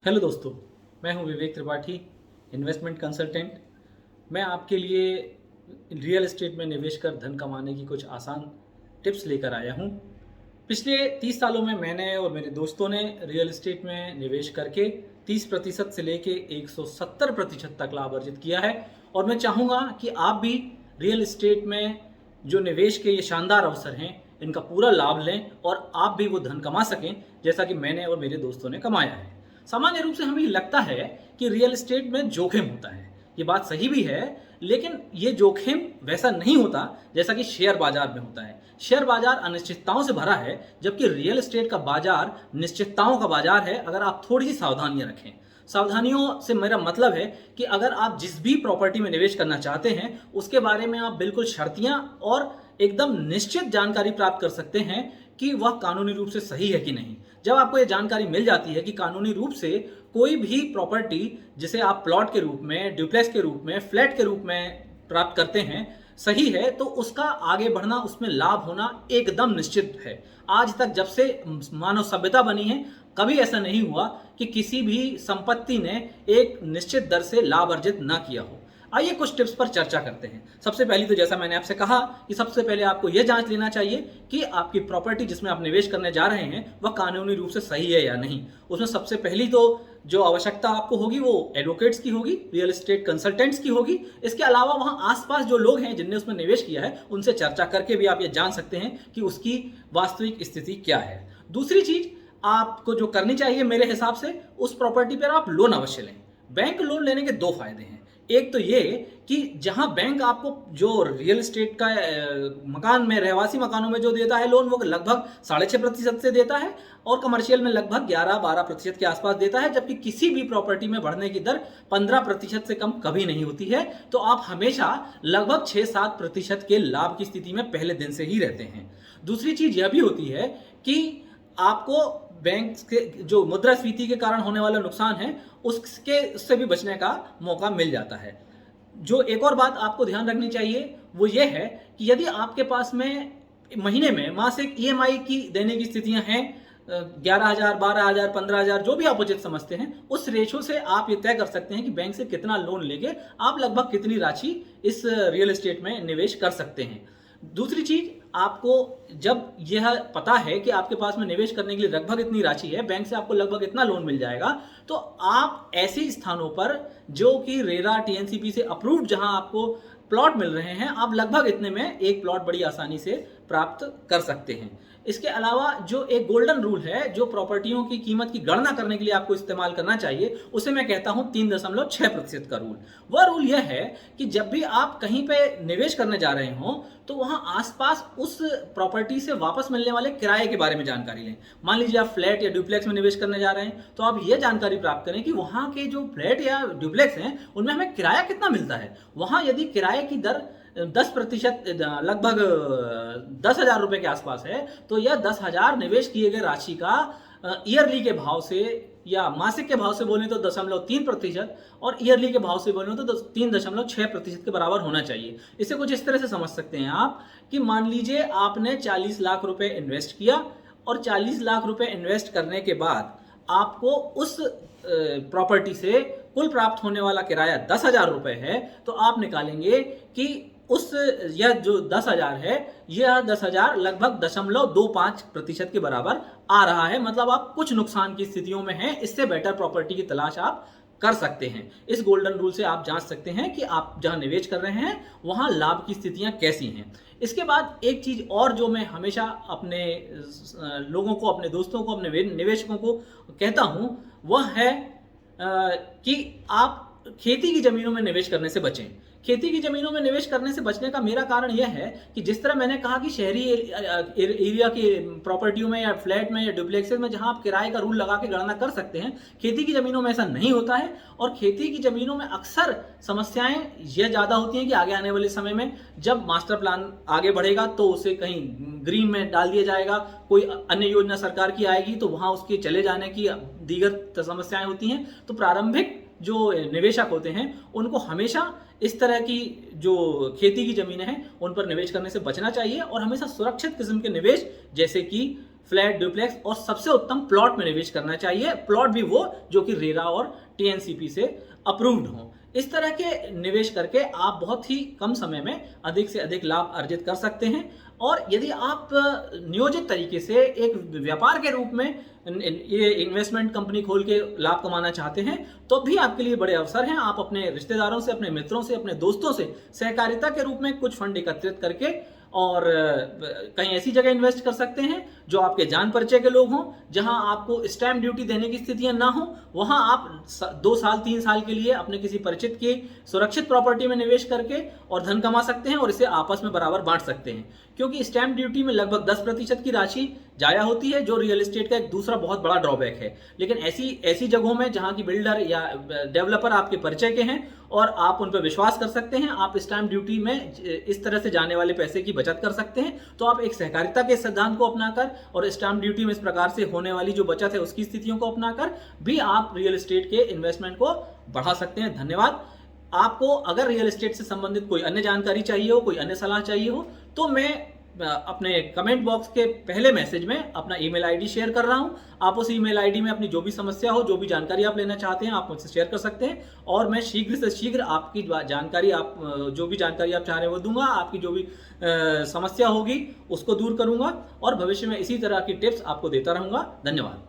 Hello दोस्तों, मैं हूं विवेक त्रिपाठी, इन्वेस्टमेंट कंसल्टेंट। मैं आपके लिए रियल एस्टेट में निवेश कर धन कमाने की कुछ आसान टिप्स लेकर आया हूं। पिछले 30 सालों में मैंने और मेरे दोस्तों ने रियल एस्टेट में निवेश करके 30% से लेके 170% तक लाभ अर्जित किया है। और मैं चाहूँगा कि आप भी रियल एस्टेट में जो निवेश के ये शानदार अवसर हैं, इनका पूरा लाभ लें और आप भी वो धन कमा सकें जैसा कि मैंने और मेरे दोस्तों ने कमाया है। सामान्य रूप से हमें लगता है कि रियल एस्टेट में जोखिम होता है। ये बात सही भी है, लेकिन ये जोखिम वैसा नहीं होता जैसा कि शेयर बाजार में होता है। शेयर बाजार अनिश्चितताओं से भरा है, जबकि रियल एस्टेट का बाजार निश्चितताओं का बाजार है अगर आप थोड़ी सी सावधानियां रखें। सावधानियों से मेरा मतलब है कि अगर आप जिस भी प्रॉपर्टी में निवेश करना चाहते हैं, उसके बारे में आप बिल्कुल शर्तियां और एकदम निश्चित जानकारी प्राप्त कर सकते हैं कि वह कानूनी रूप से सही है कि नहीं। जब आपको यह जानकारी मिल जाती है कि कानूनी रूप से कोई भी प्रॉपर्टी जिसे आप प्लॉट के रूप में, ड्यूप्लेक्स के रूप में, फ्लैट के रूप में प्राप्त करते हैं सही है, तो उसका आगे बढ़ना, उसमें लाभ होना एकदम निश्चित है। आज तक जब से मानव सभ्यता बनी है, कभी ऐसा नहीं हुआ कि किसी भी संपत्ति ने एक निश्चित दर से लाभ अर्जित ना किया हो। आइए कुछ टिप्स पर चर्चा करते हैं। सबसे पहली तो जैसा मैंने आपसे कहा कि सबसे पहले आपको यह जांच लेना चाहिए कि आपकी प्रॉपर्टी जिसमें आप निवेश करने जा रहे हैं वह कानूनी रूप से सही है या नहीं। उसमें सबसे पहली तो जो आवश्यकता आपको होगी वो एडवोकेट्स की होगी, रियल एस्टेट कंसल्टेंट्स की होगी। इसके अलावा वहां आसपास जो लोग हैं जिनने उसमें निवेश किया है उनसे चर्चा करके भी आप ये जान सकते हैं कि उसकी वास्तविक स्थिति क्या है। दूसरी चीज आपको जो करनी चाहिए मेरे हिसाब से, उस प्रॉपर्टी पर आप लोन अवश्य लें। बैंक लोन लेने के दो फायदे हैं। एक तो ये कि जहां बैंक आपको जो रियल एस्टेट का मकान में, रहवासी मकानों में जो देता है लोन, वो लगभग 6.5% से देता है और कमर्शियल में लगभग 11-12% के आसपास देता है, जबकि किसी भी प्रॉपर्टी में बढ़ने की दर 15% से कम कभी नहीं होती है। तो आप हमेशा लगभग 6-7% के लाभ की स्थिति में पहले दिन से ही रहते हैं। दूसरी चीज यह भी होती है कि आपको बैंक के जो मुद्रास्फीति के कारण होने वाला नुकसान है उससे भी बचने का मौका मिल जाता है। जो एक और बात आपको ध्यान रखनी चाहिए वो ये है कि यदि आपके पास में महीने में मासिक ईएमआई की देने की स्थितियां हैं, 11,000, 12,000, 15,000, जो भी आप उचित समझते हैं, उस रेशो से आप ये तय कर सकते हैं कि बैंक से कितना लोन लेके आप लगभग कितनी राशि इस रियल एस्टेट में निवेश कर सकते हैं। दूसरी चीज, आपको जब यह पता है कि आपके पास में निवेश करने के लिए लगभग इतनी राशि है, बैंक से आपको लगभग इतना लोन मिल जाएगा, तो आप ऐसे स्थानों पर जो कि रेरा, टीएनसीपी से अप्रूव्ड, जहां आपको प्लॉट मिल रहे हैं, आप लगभग इतने में एक प्लॉट बड़ी आसानी से प्राप्त कर सकते हैं। इसके अलावा जो एक गोल्डन रूल है जो प्रॉपर्टियों की कीमत की गणना करने के लिए आपको इस्तेमाल करना चाहिए, उसे मैं कहता हूं 3.6% का रूल। वह रूल यह है कि जब भी आप कहीं पे निवेश करने जा रहे हो तो वहां आसपास उस प्रॉपर्टी से वापस मिलने वाले किराए के बारे में जानकारी लें। मान लीजिए आप फ्लैट या ड्यूप्लेक्स में निवेश करने जा रहे हैं, तो आप ये जानकारी प्राप्त करें कि वहां के जो फ्लैट या ड्यूप्लेक्स हैं उनमें हमें किराया कितना मिलता है। वहां यदि किराए की दर 10%, लगभग 10,000 रुपए के आसपास है, तो यह 10,000 निवेश किए गए राशि का ईयरली के भाव से या मासिक के भाव से बोले तो 0.3% और ईयरली के भाव से बोले तो 3.6% के बराबर होना चाहिए। इसे कुछ इस तरह से समझ सकते हैं आप कि मान लीजिए आपने 40 लाख रुपए इन्वेस्ट किया और 40 लाख रुपए इन्वेस्ट करने के बाद आपको उस प्रॉपर्टी से कुल प्राप्त होने वाला किराया 10,000 रुपए है, तो आप निकालेंगे कि उस यह जो 10,000 है, यह 10,000 लगभग 0.25% के बराबर आ रहा है। मतलब आप कुछ नुकसान की स्थितियों में हैं, इससे बेटर प्रॉपर्टी की तलाश आप कर सकते हैं। इस गोल्डन रूल से आप जांच सकते हैं कि आप जहां निवेश कर रहे हैं वहां लाभ की स्थितियां कैसी हैं। इसके बाद एक चीज और जो मैं हमेशा अपने लोगों को, अपने दोस्तों को, अपने निवेशकों को कहता हूं, वह है कि आप खेती की जमीनों में निवेश करने से बचें। खेती की जमीनों में निवेश करने से बचने का मेरा कारण यह है कि जिस तरह मैंने कहा कि शहरी एरिया की प्रॉपर्टियों में या फ्लैट में या डुप्लेक्सेस में जहां आप किराए का रूल लगा के गणना कर सकते हैं, खेती की जमीनों में ऐसा नहीं होता है। और खेती की जमीनों में अक्सर समस्याएं यह ज्यादा होती हैं कि आगे आने वाले समय में जब मास्टर प्लान आगे बढ़ेगा तो उसे कहीं ग्रीन में डाल दिया जाएगा, कोई अन्य योजना सरकार की आएगी तो वहां उसके चले जाने की दीगर समस्याएं होती हैं। तो प्रारंभिक जो निवेशक होते हैं उनको हमेशा इस तरह की जो खेती की जमीनें हैं उन पर निवेश करने से बचना चाहिए और हमेशा सुरक्षित किस्म के निवेश जैसे कि फ्लैट, डुप्लेक्स और सबसे उत्तम प्लॉट में निवेश करना चाहिए। प्लॉट भी वो जो कि रेरा और टीएनसीपी से अप्रूव्ड हों। इस तरह के निवेश करके आप बहुत ही कम समय में अधिक से अधिक लाभ अर्जित कर सकते हैं। और यदि आप नियोजित तरीके से एक व्यापार के रूप में ये इन्वेस्टमेंट कंपनी खोल के लाभ कमाना चाहते हैं, तो भी आपके लिए बड़े अवसर हैं। आप अपने रिश्तेदारों से, अपने मित्रों से, अपने दोस्तों से सहकारिता के रूप में कुछ फंड एकत्रित करके और कहीं ऐसी जगह इन्वेस्ट कर सकते हैं जो आपके जान परिचय के लोग हों, जहां आपको स्टैम्प ड्यूटी देने की स्थितियां ना हो। वहां आप 2 साल 3 साल के लिए अपने किसी परिचित की सुरक्षित प्रॉपर्टी में निवेश करके और धन कमा सकते हैं और इसे आपस में बराबर बांट सकते हैं। क्योंकि स्टैम्प ड्यूटी में लगभग 10% की राशि जाया होती है, जो रियल एस्टेट का एक दूसरा बहुत बड़ा ड्रॉबैक है। लेकिन ऐसी जगहों में जहां की बिल्डर या डेवलपर आपके परिचय के हैं और आप उन पर विश्वास कर सकते हैं, आप स्टैम्प ड्यूटी में इस तरह से जाने वाले पैसे की बचत कर सकते हैं। तो आप एक सहकारिता के सिद्धांत को अपनाकर और स्टैम्प ड्यूटी में इस प्रकार से होने वाली जो बचत है उसकी स्थितियों को अपनाकर भी आप रियल एस्टेट के इन्वेस्टमेंट को बढ़ा सकते हैं। धन्यवाद। आपको अगर रियल एस्टेट से संबंधित कोई अन्य जानकारी चाहिए हो, कोई अन्य सलाह चाहिए हो, तो मैं अपने कमेंट बॉक्स के पहले मैसेज में अपना ईमेल आईडी शेयर कर रहा हूं। आप उस ईमेल आईडी में अपनी जो भी समस्या हो, जो भी जानकारी आप लेना चाहते हैं, आप मुझसे शेयर कर सकते हैं और मैं शीघ्र से शीघ्र आपकी जानकारी, आप जो भी जानकारी आप चाह रहे हैं वो दूंगा। आपकी जो भी समस्या होगी उसको दूर करूंगा और भविष्य में इसी तरह की टिप्स आपको देता रहूंगा। धन्यवाद।